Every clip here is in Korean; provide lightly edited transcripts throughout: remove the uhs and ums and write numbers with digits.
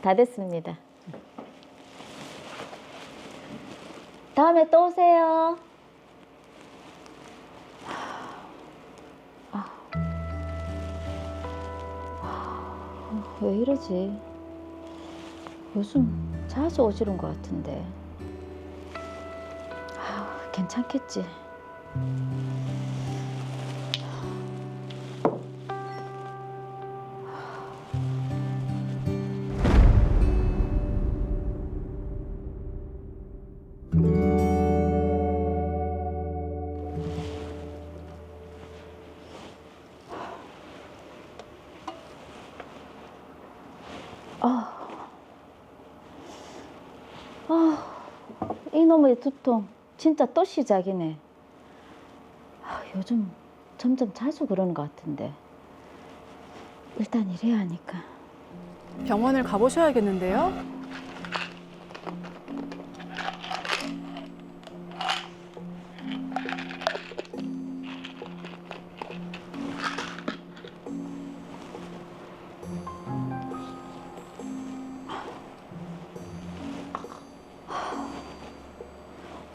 다 됐습니다. 다음에 또 오세요. 왜 이러지? 요즘 자주 어지러운 것 같은데. 괜찮겠지? 이놈의 두통 진짜 또 시작이네. 요즘 점점 자주 그러는 것 같은데 일단 이래야 하니까. 병원을 가보셔야겠는데요?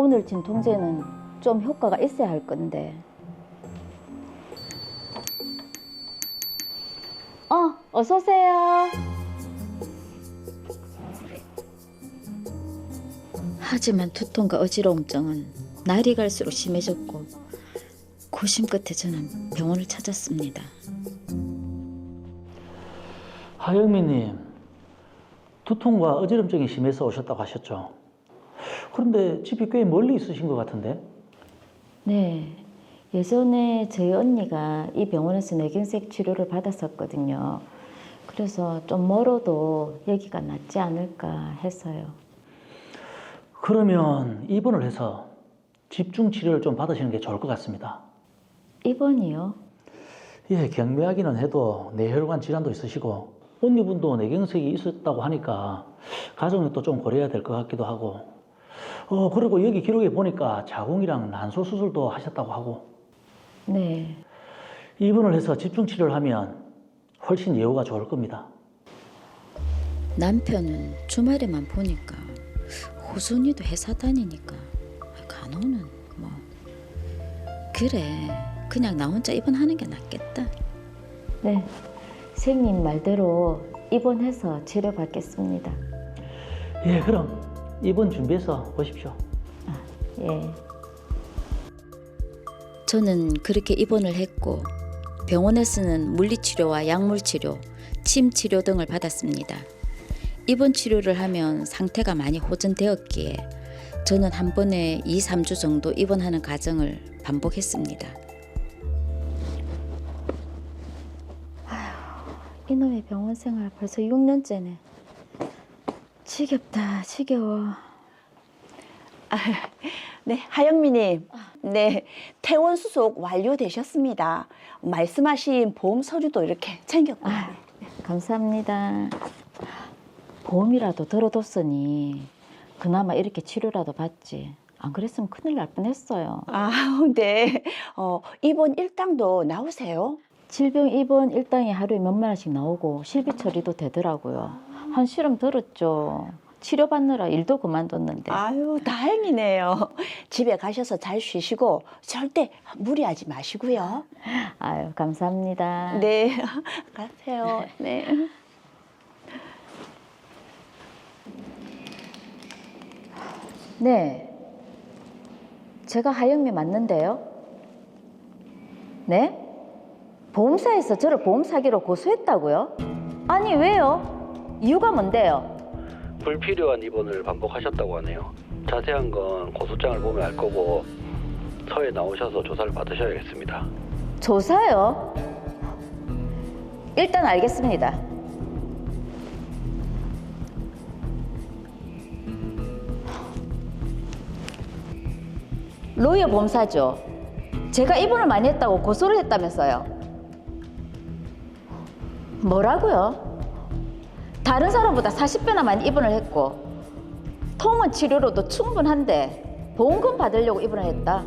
오늘 진통제는 좀 효과가 있어야 할 건데. 어서 오세요. 하지만 두통과 어지러움증은 날이 갈수록 심해졌고 고심 끝에 저는 병원을 찾았습니다. 하영미님, 두통과 어지럼증이 심해서 오셨다고 하셨죠? 그런데 집이 꽤 멀리 있으신 것 같은데? 네, 예전에 저희 언니가 이 병원에서 뇌경색 치료를 받았었거든요. 그래서 좀 멀어도 여기가 낫지 않을까 해서요. 그러면 입원을 해서 집중 치료를 좀 받으시는 게 좋을 것 같습니다. 입원이요? 예, 경미하기는 해도 뇌혈관 질환도 있으시고 언니분도 뇌경색이 있었다고 하니까 가정이 또 좀 고려해야 될 것 같기도 하고 그리고 여기 기록에 보니까 자궁이랑 난소 수술도 하셨다고 하고. 네. 입원을 해서 집중 치료를 하면 훨씬 예후가 좋을 겁니다. 남편은 주말에만 보니까 호순이도 회사 다니니까 간호는 뭐 그래 그냥 나 혼자 입원하는 게 낫겠다. 네, 선생님 말대로 입원해서 치료받겠습니다. 예, 그럼 입원 준비해서 보십시오. 예. 저는 그렇게 입원을 했고 병원에서는 물리치료와 약물치료, 침치료 등을 받았습니다. 입원 치료를 하면 상태가 많이 호전되었기에 저는 한 번에 2, 3주 정도 입원하는 과정을 반복했습니다. 이놈의 병원 생활 벌써 6년째네. 지겹다, 지겨워. 네, 하영미님. 네, 퇴원 수속 완료되셨습니다. 말씀하신 보험 서류도 이렇게 챙겼고요. 감사합니다. 보험이라도 들어뒀으니 그나마 이렇게 치료라도 받지. 안 그랬으면 큰일 날 뻔했어요. 네. 입원 일당도 나오세요? 질병 입원 일당이 하루에 몇만 원씩 나오고 실비 처리도 되더라고요. 한시름 들었죠. 치료받느라 일도 그만뒀는데. 아유, 다행이네요. 집에 가셔서 잘 쉬시고 절대 무리하지 마시고요. 아유, 감사합니다. 네, 가세요. 네. 네. 제가 하영미 맞는데요? 네? 보험사에서 저를 보험 사기로 고소했다고요? 아니, 왜요? 이유가 뭔데요? 불필요한 입원을 반복하셨다고 하네요. 자세한 건 고소장을 보면 알 거고 서에 나오셔서 조사를 받으셔야겠습니다. 조사요? 일단 알겠습니다. 로이어 보험사죠. 제가 입원을 많이 했다고 고소를 했다면서요. 뭐라고요? 다른 사람보다 40배나 많이 입원을 했고 통원 치료로도 충분한데 보험금 받으려고 입원을 했다.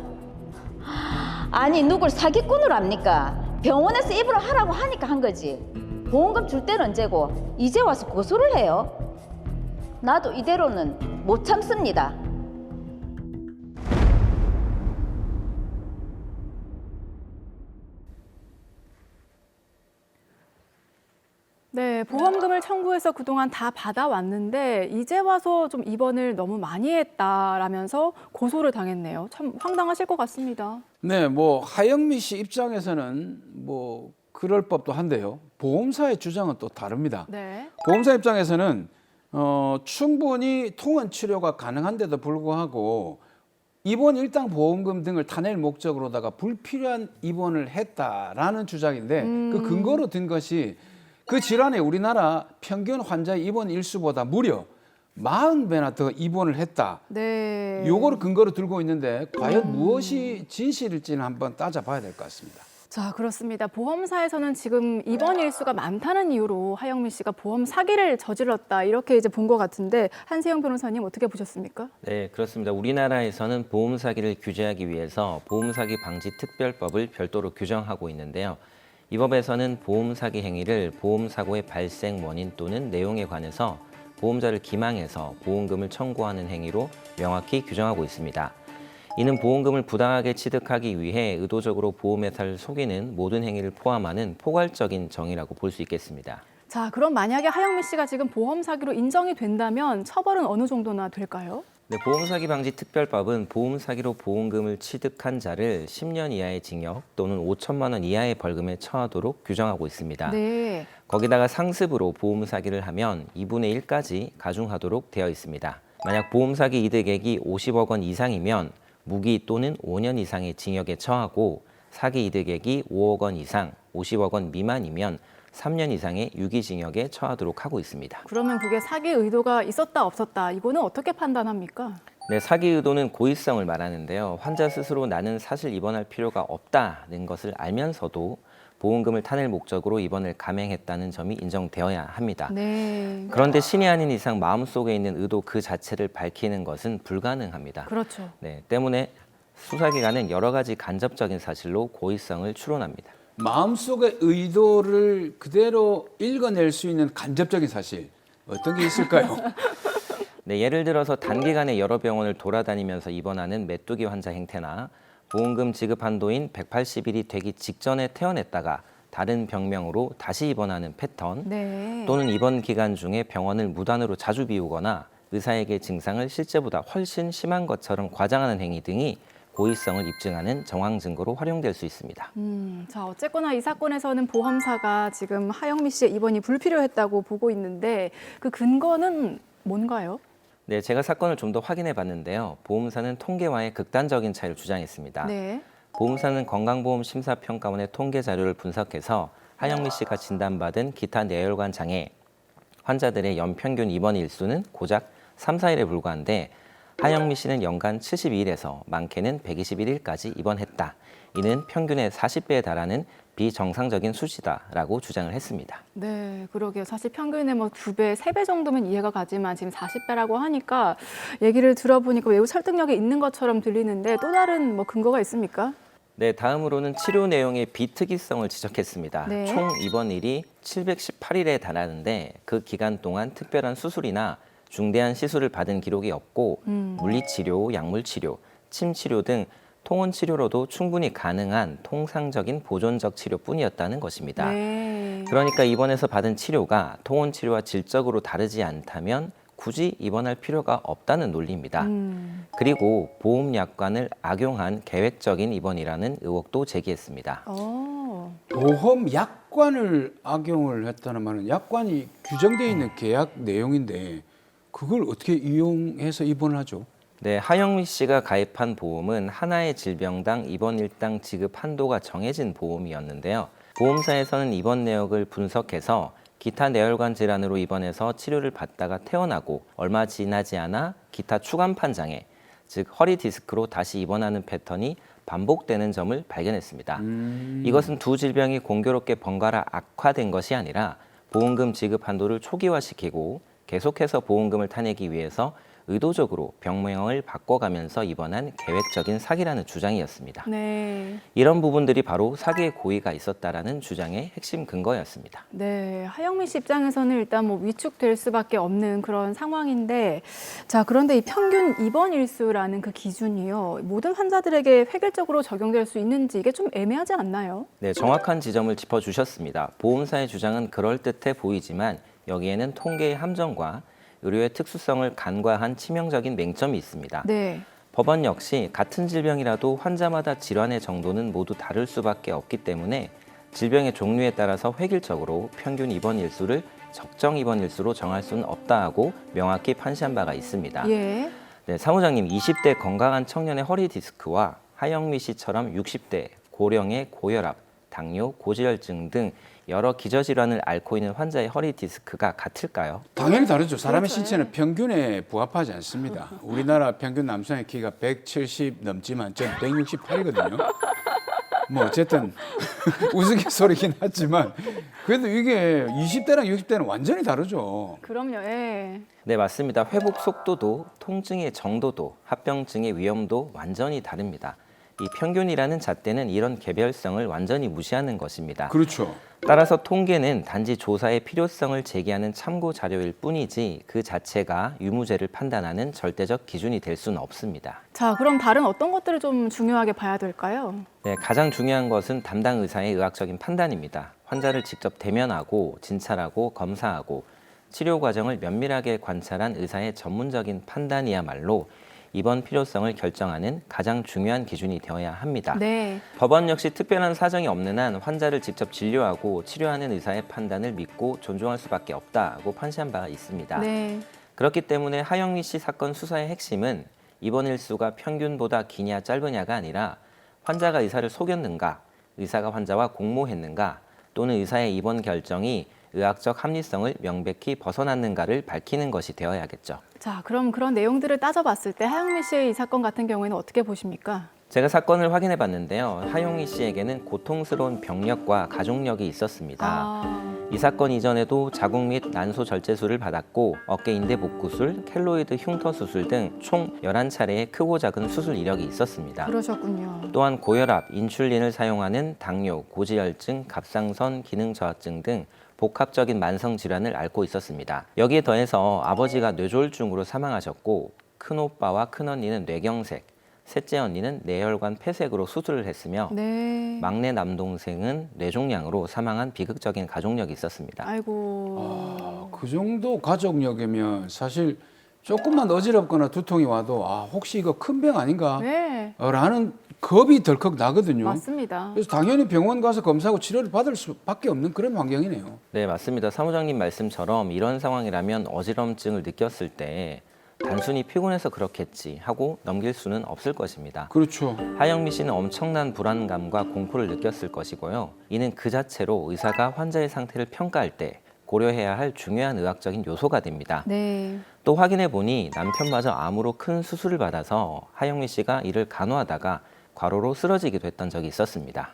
아니, 누굴 사기꾼으로 합니까? 병원에서 입원을 하라고 하니까 한 거지. 보험금 줄 때는 언제고 이제 와서 고소를 해요? 나도 이대로는 못 참습니다. 네, 보험금을 청구해서 그동안 다 받아왔는데 이제 와서 좀 입원을 너무 많이 했다라면서 고소를 당했네요. 참 황당하실 것 같습니다. 네, 뭐 하영미 씨 입장에서는 뭐 그럴 법도 한데요. 보험사의 주장은 또 다릅니다. 네. 보험사 입장에서는 충분히 통원 치료가 가능한데도 불구하고 입원 일당 보험금 등을 타낼 목적으로다가 불필요한 입원을 했다라는 주장인데 그 근거로 든 것이 그 질환에 우리나라 평균 환자의 입원 일수보다 무려 40배나 더 입원을 했다. 네. 요거를 근거로 들고 있는데 과연 무엇이 진실일지는 한번 따져봐야 될 것 같습니다. 자, 그렇습니다. 보험사에서는 지금 입원 일수가 많다는 이유로 하영미 씨가 보험 사기를 저질렀다 이렇게 이제 본 것 같은데 한세영 변호사님 어떻게 보셨습니까? 네, 그렇습니다. 우리나라에서는 보험 사기를 규제하기 위해서 보험 사기 방지 특별법을 별도로 규정하고 있는데요. 이 법에서는 보험 사기 행위를 보험 사고의 발생 원인 또는 내용에 관해서 보험자를 기망해서 보험금을 청구하는 행위로 명확히 규정하고 있습니다. 이는 보험금을 부당하게 취득하기 위해 의도적으로 보험회사를 속이는 모든 행위를 포함하는 포괄적인 정의라고 볼 수 있겠습니다. 자, 그럼 만약에 하영미 씨가 지금 보험 사기로 인정이 된다면 처벌은 어느 정도나 될까요? 네, 보험사기 방지 특별법은 보험 사기로 보험금을 취득한 자를 10년 이하의 징역 또는 5천만 원 이하의 벌금에 처하도록 규정하고 있습니다. 네. 거기다가 상습으로 보험 사기를 하면 2분의 1까지 가중하도록 되어 있습니다. 만약 보험 사기 이득액이 50억 원 이상이면 무기 또는 5년 이상의 징역에 처하고 사기 이득액이 5억 원 이상, 50억 원 미만이면 3년 이상의 유기징역에 처하도록 하고 있습니다. 그러면 그게 사기 의도가 있었다 없었다 이거는 어떻게 판단합니까? 네, 사기 의도는 고의성을 말하는데요. 환자 스스로 나는 사실 입원할 필요가 없다는 것을 알면서도 보험금을 타낼 목적으로 입원을 감행했다는 점이 인정되어야 합니다. 네. 그런데 신이 아닌 이상 마음속에 있는 의도 그 자체를 밝히는 것은 불가능합니다. 그렇죠. 네, 때문에 수사기관은 여러 가지 간접적인 사실로 고의성을 추론합니다. 마음속의 의도를 그대로 읽어낼 수 있는 간접적인 사실 어떤 게 있을까요? 네, 예를 들어서 단기간에 여러 병원을 돌아다니면서 입원하는 메뚜기 환자 행태나 보험금 지급 한도인 180일이 되기 직전에 퇴원했다가 다른 병명으로 다시 입원하는 패턴, 네. 또는 입원 기간 중에 병원을 무단으로 자주 비우거나 의사에게 증상을 실제보다 훨씬 심한 것처럼 과장하는 행위 등이 고의성을 입증하는 정황 증거로 활용될 수 있습니다. 자, 어쨌거나 이 사건에서는 보험사가 지금 하영미 씨의 입원이 불필요했다고 보고 있는데 그 근거는 뭔가요? 네, 제가 사건을 좀 더 확인해 봤는데요. 보험사는 통계와의 극단적인 차이를 주장했습니다. 네. 보험사는 건강보험심사평가원의 통계 자료를 분석해서 하영미 씨가 진단받은 기타 뇌혈관 장애 환자들의 연평균 입원 일수는 고작 3, 4일에 불과한데 하영미 씨는 연간 72일에서 많게는 121일까지 입원했다. 이는 평균의 40배에 달하는 비정상적인 수치다라고 주장을 했습니다. 네, 그러게요. 사실 평균에 뭐 2배, 3배 정도면 이해가 가지만 지금 40배라고 하니까 얘기를 들어보니까 매우 설득력이 있는 것처럼 들리는데 또 다른 뭐 근거가 있습니까? 네, 다음으로는 치료 내용의 비특이성을 지적했습니다. 네. 총 입원일이 718일에 달하는데 그 기간 동안 특별한 수술이나 중대한 시술을 받은 기록이 없고 물리치료, 약물치료, 침치료 등 통원치료로도 충분히 가능한 통상적인 보존적 치료뿐이었다는 것입니다. 네. 그러니까 입원해서 받은 치료가 통원치료와 질적으로 다르지 않다면 굳이 입원할 필요가 없다는 논리입니다. 그리고 보험약관을 악용한 계획적인 입원이라는 의혹도 제기했습니다. 보험 약관을 악용을 했다는 말은 약관이 규정되어 있는 계약 내용인데 그걸 어떻게 이용해서 입원을 하죠? 네, 하영미 씨가 가입한 보험은 하나의 질병당 입원 일당 지급 한도가 정해진 보험이었는데요. 보험사에서는 입원 내역을 분석해서 기타 뇌혈관 질환으로 입원해서 치료를 받다가 퇴원하고 얼마 지나지 않아 기타 추간판 장애, 즉 허리 디스크로 다시 입원하는 패턴이 반복되는 점을 발견했습니다. 이것은 두 질병이 공교롭게 번갈아 악화된 것이 아니라 보험금 지급 한도를 초기화시키고 계속해서 보험금을 타내기 위해서 의도적으로 병명을 바꿔가면서 입원한 계획적인 사기라는 주장이었습니다. 네. 이런 부분들이 바로 사기의 고의가 있었다라는 주장의 핵심 근거였습니다. 네, 하영미 씨 입장에서는 일단 뭐 위축될 수밖에 없는 그런 상황인데, 자, 그런데 이 평균 입원 일수라는 그 기준이요, 모든 환자들에게 획일적으로 적용될 수 있는지 이게 좀 애매하지 않나요? 네, 정확한 지점을 짚어주셨습니다. 보험사의 주장은 그럴듯해 보이지만 여기에는 통계의 함정과 의료의 특수성을 간과한 치명적인 맹점이 있습니다. 네. 법원 역시 같은 질병이라도 환자마다 질환의 정도는 모두 다를 수밖에 없기 때문에 질병의 종류에 따라서 획일적으로 평균 입원 일수를 적정 입원 일수로 정할 수는 없다고 명확히 판시한 바가 있습니다. 예. 네, 사무장님, 20대 건강한 청년의 허리 디스크와 하영미 씨처럼 60대 고령의 고혈압, 당뇨, 고지혈증 등 여러 기저질환을 앓고 있는 환자의 허리 디스크가 같을까요? 당연히 다르죠. 사람의 그렇죠. 신체는 평균에 부합하지 않습니다. 우리나라 평균 남성의 키가 170 넘지만 전 168이거든요. 뭐 어쨌든 우스갯소리긴 하지만 그래도 이게 20대랑 60대는 완전히 다르죠. 그럼요, 예. 네, 맞습니다. 회복 속도도, 통증의 정도도, 합병증의 위험도 완전히 다릅니다. 이 평균이라는 잣대는 이런 개별성을 완전히 무시하는 것입니다. 그렇죠. 따라서 통계는 단지 조사의 필요성을 제기하는 참고 자료일 뿐이지 그 자체가 유무죄를 판단하는 절대적 기준이 될 수는 없습니다. 자, 그럼 다른 어떤 것들을 좀 중요하게 봐야 될까요? 네, 가장 중요한 것은 담당 의사의 의학적인 판단입니다. 환자를 직접 대면하고 진찰하고 검사하고 치료 과정을 면밀하게 관찰한 의사의 전문적인 판단이야말로 입원 필요성을 결정하는 가장 중요한 기준이 되어야 합니다. 네. 법원 역시 특별한 사정이 없는 한 환자를 직접 진료하고 치료하는 의사의 판단을 믿고 존중할 수밖에 없다고 판시한 바가 있습니다. 네. 그렇기 때문에 하영미 씨 사건 수사의 핵심은 입원 일수가 평균보다 기냐 짧으냐가 아니라 환자가 의사를 속였는가, 의사가 환자와 공모했는가, 또는 의사의 입원 결정이 의학적 합리성을 명백히 벗어났는가를 밝히는 것이 되어야겠죠. 자, 그럼 그런 내용들을 따져봤을 때 하영미 씨의 이 사건 같은 경우에는 어떻게 보십니까? 제가 사건을 확인해 봤는데요. 하용희 씨에게는 고통스러운 병력과 가족력이 있었습니다. 이 사건 이전에도 자궁 및 난소 절제술을 받았고 어깨 인대 복구술, 켈로이드 흉터 수술 등 총 11차례의 크고 작은 수술 이력이 있었습니다. 그러셨군요. 또한 고혈압, 인슐린을 사용하는 당뇨, 고지혈증, 갑상선 기능 저하증 등 복합적인 만성 질환을 앓고 있었습니다. 여기에 더해서 아버지가 뇌졸중으로 사망하셨고 큰오빠와 큰언니는 뇌경색, 셋째 언니는 뇌혈관 폐색으로 수술을 했으며 네. 막내 남동생은 뇌종양으로 사망한 비극적인 가족력이 있었습니다. 아이고. 그 정도 가족력이면 사실 조금만 어지럽거나 두통이 와도 혹시 이거 큰 병 아닌가? 네. 라는 겁이 덜컥 나거든요. 맞습니다. 그래서 당연히 병원 가서 검사하고 치료를 받을 수밖에 없는 그런 환경이네요. 네, 맞습니다. 사무장님 말씀처럼 이런 상황이라면 어지럼증을 느꼈을 때 단순히 피곤해서 그렇겠지 하고 넘길 수는 없을 것입니다. 그렇죠. 하영미 씨는 엄청난 불안감과 공포를 느꼈을 것이고요. 이는 그 자체로 의사가 환자의 상태를 평가할 때 고려해야 할 중요한 의학적인 요소가 됩니다. 네. 또 확인해 보니 남편마저 암으로 큰 수술을 받아서 하영미 씨가 이를 간호하다가 과로로 쓰러지기도 했던 적이 있었습니다.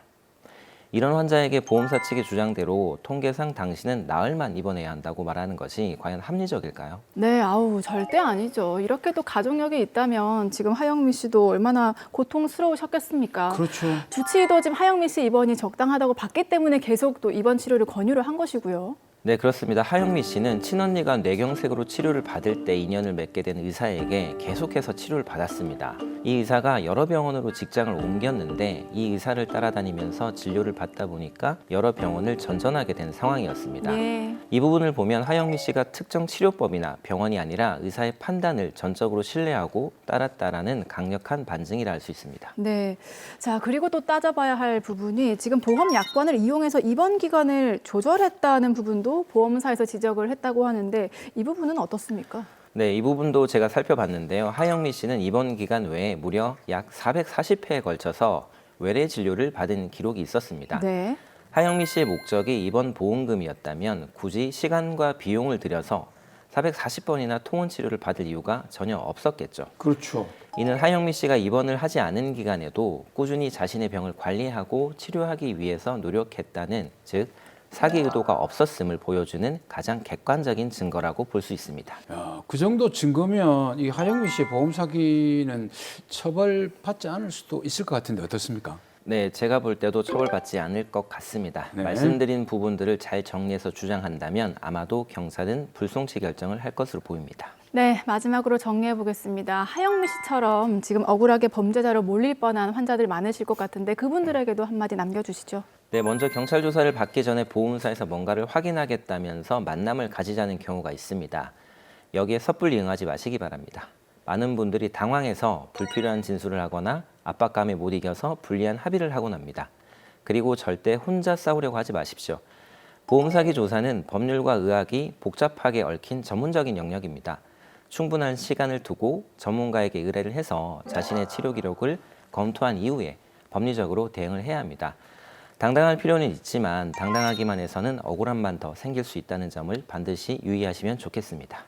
이런 환자에게 보험사 측의 주장대로 통계상 당신은 나흘만 입원해야 한다고 말하는 것이 과연 합리적일까요? 네, 아우, 절대 아니죠. 이렇게 또 가족력이 있다면 지금 하영미 씨도 얼마나 고통스러우셨겠습니까? 그렇죠. 주치의도 지금 하영미 씨 입원이 적당하다고 봤기 때문에 계속 또 입원 치료를 권유를 한 것이고요. 네, 그렇습니다. 하영미 씨는 친언니가 뇌경색으로 치료를 받을 때 인연을 맺게 된 의사에게 계속해서 치료를 받았습니다. 이 의사가 여러 병원으로 직장을 옮겼는데 이 의사를 따라다니면서 진료를 받다 보니까 여러 병원을 전전하게 된 상황이었습니다. 네. 이 부분을 보면 하영미 씨가 특정 치료법이나 병원이 아니라 의사의 판단을 전적으로 신뢰하고 따랐다라는 강력한 반증이라 할 수 있습니다. 네. 자, 그리고 또 따져봐야 할 부분이 지금 보험 약관을 이용해서 입원 기간을 조절했다는 부분도 보험사에서 지적을 했다고 하는데 이 부분은 어떻습니까? 네, 이 부분도 제가 살펴봤는데요. 하영미 씨는 입원 기간 외에 무려 약 440회에 걸쳐서 외래 진료를 받은 기록이 있었습니다. 네. 하영미 씨의 목적이 입원 보험금이었다면 굳이 시간과 비용을 들여서 440번이나 통원 치료를 받을 이유가 전혀 없었겠죠. 그렇죠. 이는 하영미 씨가 입원을 하지 않은 기간에도 꾸준히 자신의 병을 관리하고 치료하기 위해서 노력했다는, 즉 사기 의도가 없었음을 보여주는 가장 객관적인 증거라고 볼 수 있습니다. 야, 그 정도 증거면 이 하영미 씨의 보험 사기는 처벌받지 않을 수도 있을 것 같은데 어떻습니까? 네, 제가 볼 때도 처벌받지 않을 것 같습니다. 네. 말씀드린 부분들을 잘 정리해서 주장한다면 아마도 경찰은 불송치 결정을 할 것으로 보입니다. 네, 마지막으로 정리해 보겠습니다. 하영미 씨처럼 지금 억울하게 범죄자로 몰릴 뻔한 환자들 많으실 것 같은데 그분들에게도 한마디 남겨주시죠. 네, 먼저 경찰 조사를 받기 전에 보험사에서 뭔가를 확인하겠다면서 만남을 가지자는 경우가 있습니다. 여기에 섣불리 응하지 마시기 바랍니다. 많은 분들이 당황해서 불필요한 진술을 하거나 압박감에 못 이겨서 불리한 합의를 하곤 합니다. 그리고 절대 혼자 싸우려고 하지 마십시오. 보험사기 조사는 법률과 의학이 복잡하게 얽힌 전문적인 영역입니다. 충분한 시간을 두고 전문가에게 의뢰를 해서 자신의 치료 기록을 검토한 이후에 법리적으로 대응을 해야 합니다. 당당할 필요는 있지만 당당하기만 해서는 억울함만 더 생길 수 있다는 점을 반드시 유의하시면 좋겠습니다.